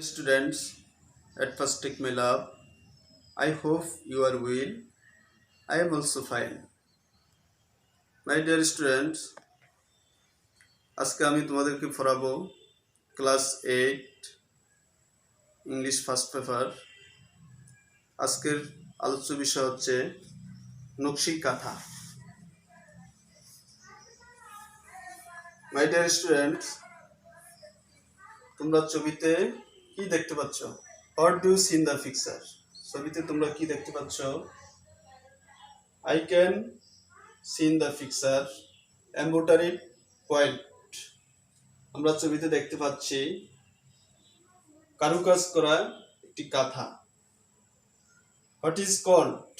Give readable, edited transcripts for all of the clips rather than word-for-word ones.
Students, at first take my love. I hope you are well. I am also fine. My dear students, আজকে আমি তোমাদেরকে পড়াবো class 8 English first paper. আজকের আলোচ্য বিষয় হচ্ছে নকশি কাঁথা। মাই ডিয়ার স্টুডেন্টস, তোমরা ছবিতে কি দেখতে পাচ্ছ? What do you see in the picture? ছবিতে তোমরা কি দেখতে পাচ্ছ? I can see in the picture embroidery quilt. আমরা ছবিতে দেখতে পাচ্ছি কারুকাজ করা একটি কাঁথা। What is called?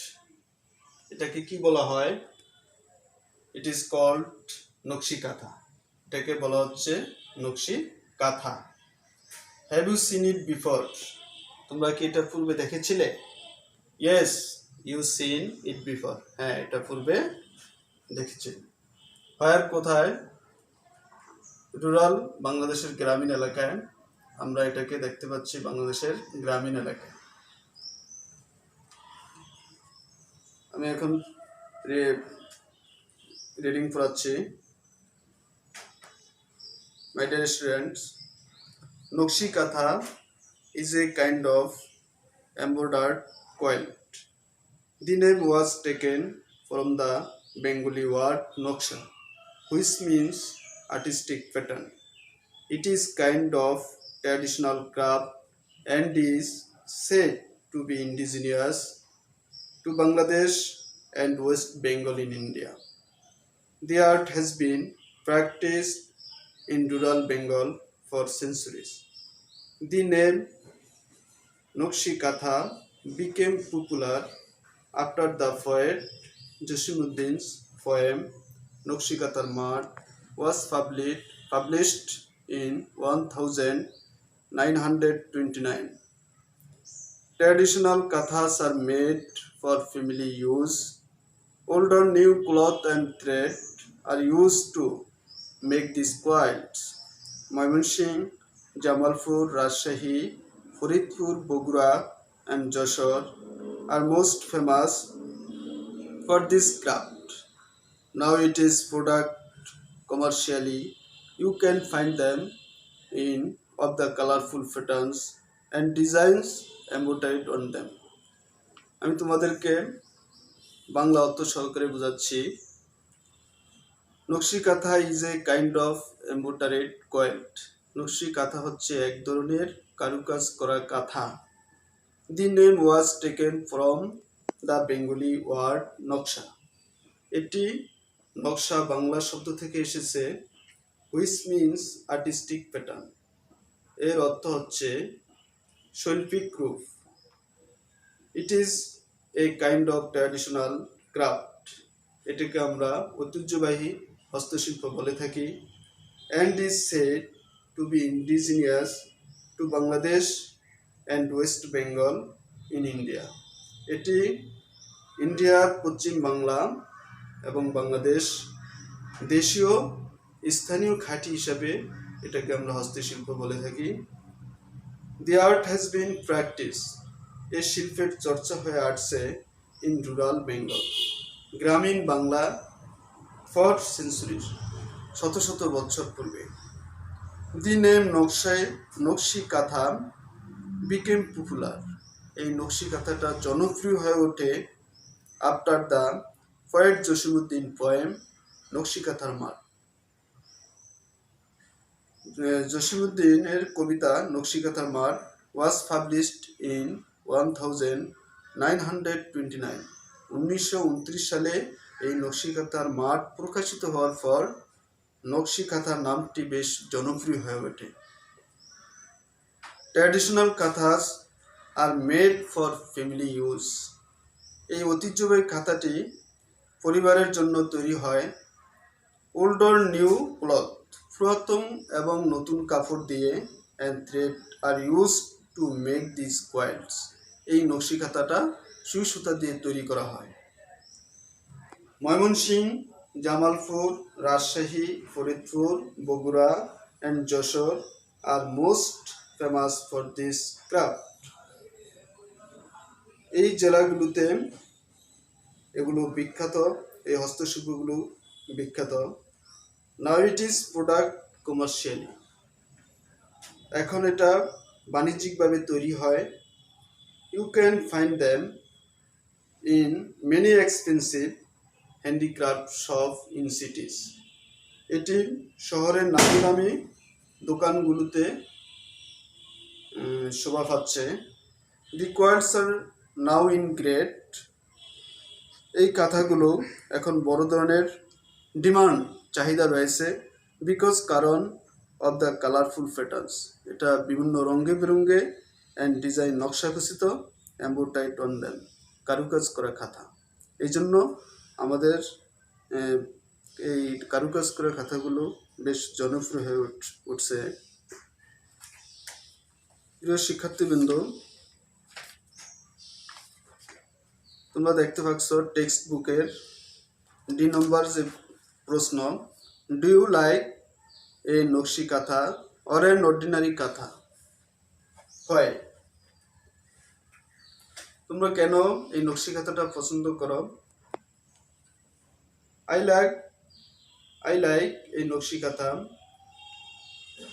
এটাকে কি বলা হয়? It is called নকশি কাঁথা। এটাকে বলা হচ্ছে নকশি কাঁথা। Have you seen it before? তোমরা কি এটা পূর্বে দেখেছিলে? Yes, you seen it before. হ্যাঁ, এটা পূর্বে দেখেছি। Where কোথায়? রুরাল, বাংলাদেশের গ্রামীণ এলাকায়। আমরা এটাকে দেখতে পাচ্ছি বাংলাদেশের গ্রামীণ এলাকায়। আমি এখন রিডিং পড়াচ্ছি। My dear students, নকশি কাঁথা is a kind of embroidered quilt. The name was taken from the Bengali word noksha, which means artistic pattern. It is kind of traditional craft and is said to be indigenous to Bangladesh and West Bengal in India. The art has been practiced in rural Bengal for centuries. The name Nokshi Katha became popular after the poet Jasimuddin's poem Nokshi Kathar Mat was published in 1929. Traditional kathas are made for family use. Old or new cloth and thread are used to make these quilts. Mymensingh, Jamalpur, Rajshahi, Faridpur, Bogura and Jashore are most famous for this craft. Now it is product commercially. You can find them in of the colorful patterns and designs embroidered on them. আমি তোমাদেরকে বাংলা অর্থ সহকারে বোঝাচ্ছি। নকশি কাঁথা is a kind of embroidered কোয়েল্ট। নকশি কাঁথা হচ্ছে এক ধরনের কারুকাজ করা কাঁথা। The name was taken from the Bengali word নকশা। এটি নকশা বাংলা শব্দ থেকে এসেছে, which means artistic pattern। এর অর্থ হচ্ছে শৈল্পিক রূপ। It is a kind of traditional craft। এটাকে আমরা ঐতিহ্যবাহী হস্তশিল্প বলে থাকি। And is said to be indigenous to Bangladesh and West Bengal in India. এটি ইন্ডিয়ার পশ্চিম বাংলা এবং বাংলাদেশ দেশীয় স্থানীয় খাঁটি হিসাবে এটাকে আমরা হস্তশিল্প বলে থাকি। The art has been practiced. এই শিল্পের চর্চা হয়ে আসছে in rural Bengal, গ্রামীণ বাংলা for centuries, শত শত বছর পূর্বে। The name নকশি কাঁথা became popular. এই নকশি কাঁথাটা জনপ্রিয় হয়ে ওঠে after the poet Jasimuddin poem নকশি কাঁথার মাঠ। জসিমউদ্দিনের কবিতা নকশি কাঁথার মাঠ was published in 1929. 1929 সালে এই নকশি কাঁথার মাঠ প্রকাশিত হওয়ার পর নকশি কাঁথা নামটি বেশ জনপ্রিয় হয়ে ওঠে। Traditional kanthas are made for family use. এই ঐতিহ্যবাহী কাঁথাটি পরিবারের জন্য তৈরি হয়। ওল্ড অর নিউ ক্লথ, পুরাতন এবং নতুন কাপড় দিয়ে and thread are use to make this quilts. এই নকশি কাঁথাটা সুই সুতা দিয়ে তৈরি করা হয়। Mymensingh, Jamalpur, Rajshahi, Faridpur, Bogura and Jessore are most famous for this craft. এই জেলাগুলোতে এগুলো বিখ্যাত, এই হস্তশিল্পগুলো বিখ্যাত। Now it is product commercially. এখন এটা বাণিজ্যিকভাবে তৈরি হয়। You can find them in many expensive handicraft shop in cities. এটি শহরের নামি দামি দোকানগুলোতে শোভা পাচ্ছে। The coils are now in great. এই কাঁথাগুলো এখন বড় ধরনের ডিমান্ড, চাহিদা রয়েছে। বিকজ কারণ অফ দ্য কালারফুল প্যাটার্নস, এটা বিভিন্ন রঙে বেরঙে অ্যান্ড ডিজাইন নকশাখচিত, এম্বোটাইড অন দেম, কারুকাজ করা কাঁথা। এই জন্য আমাদের এই কারুকাজ করা কাঁথাগুলো বেশ জনপ্রিয় হয়ে উঠছে। প্রিয় শিক্ষার্থীবৃন্দ, তোমরা দেখতে পাচ্ছ টেক্সট বুকের ডি নম্বর যে প্রশ্ন, ডু ইউ লাইক এ নকশি কাঁথা অর এন অর্ডিনারি কাঁথা? হয়, তোমরা কেন এই নকশি কাঁথাটা পছন্দ করো? আই লাইক এই নকশি কাঁথা।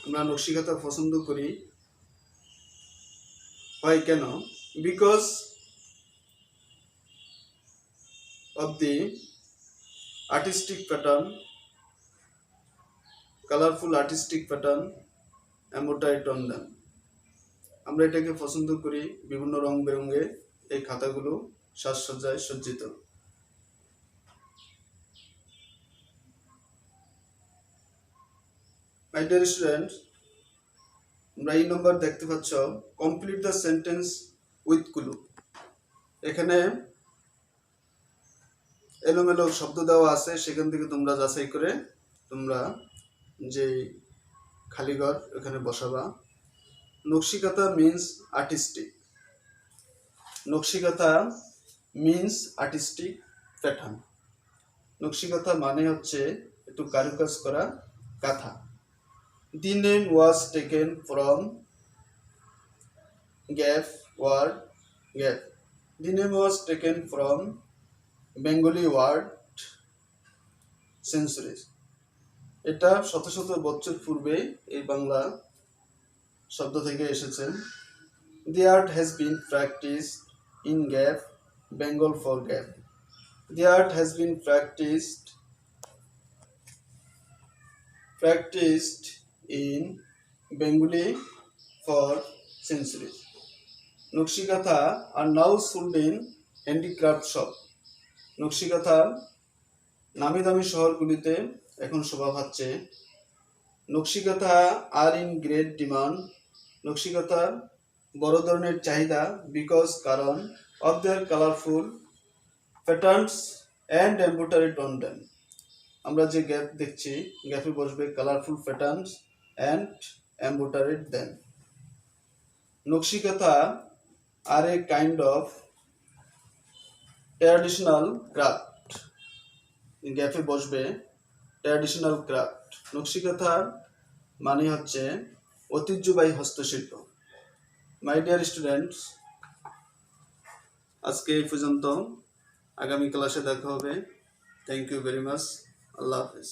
আমরা নকশি কাঁথা পছন্দ করি। হয় কেন? Because of the artistic pattern, colorful artistic pattern embroidered on them. আমরা এটাকে পছন্দ করি, বিভিন্ন রং বেরঙে এই খাতাগুলো সাজসজ্জায় সজ্জিত। My dear students, আমরা এই নম্বর দেখতে পাচ্ছ, complete the sentence with clue. এখানে এলোমেলো শব্দ দেওয়া আছে, সেখান থেকে তোমরা যাচাই করে তোমরা যে খালি ঘর এখানে বসাবা। নকশি কাঁথা মিন্স আর্টিস্টিক। নকশি কাঁথা মিন্স আর্টিস্টিক প্যাটার্ন। নকশি কাঁথা মানে হচ্ছে একটু কারুকাজ করা কাঁথা। The name was taken from Gap word Gap. The name was taken from Bengali word centuries. এটা শত শত বছর পূর্বে এই বাংলা শব্দ থেকে এসেছে। The art has been practiced in Gap, Bengal for Gap. The art has been practiced in Bengali for centuries. নকশি কাঁথা are now sold in handicraft shop. নকশি কাঁথা নামি দামি শহরগুলিতে এখন শোভা পাচ্ছে। নকশি কাঁথা আর ইন গ্রেট ডিমান্ড। নকশি কাঁথা বড় ধরনের চাহিদা, বিকজ কারণ of their colourful patterns and embroidered on them. আমরা যে গ্যাপ দেখছি, গ্যাপে বসবে colourful patterns and embroidered them. Nakshi kantha are a kind of traditional craft. গ্যাপে বসবে ট্র্যাডিশনাল ক্রাফট। নকশি কাঁথার মানে হচ্ছে ঐতিহ্যবাহী হস্তশিল্প। মাই ডিয়ার স্টুডেন্টস, আজকে এই পর্যন্ত। আগামী ক্লাসে দেখা হবে। Thank you very much. আল্লাহ হাফিজ।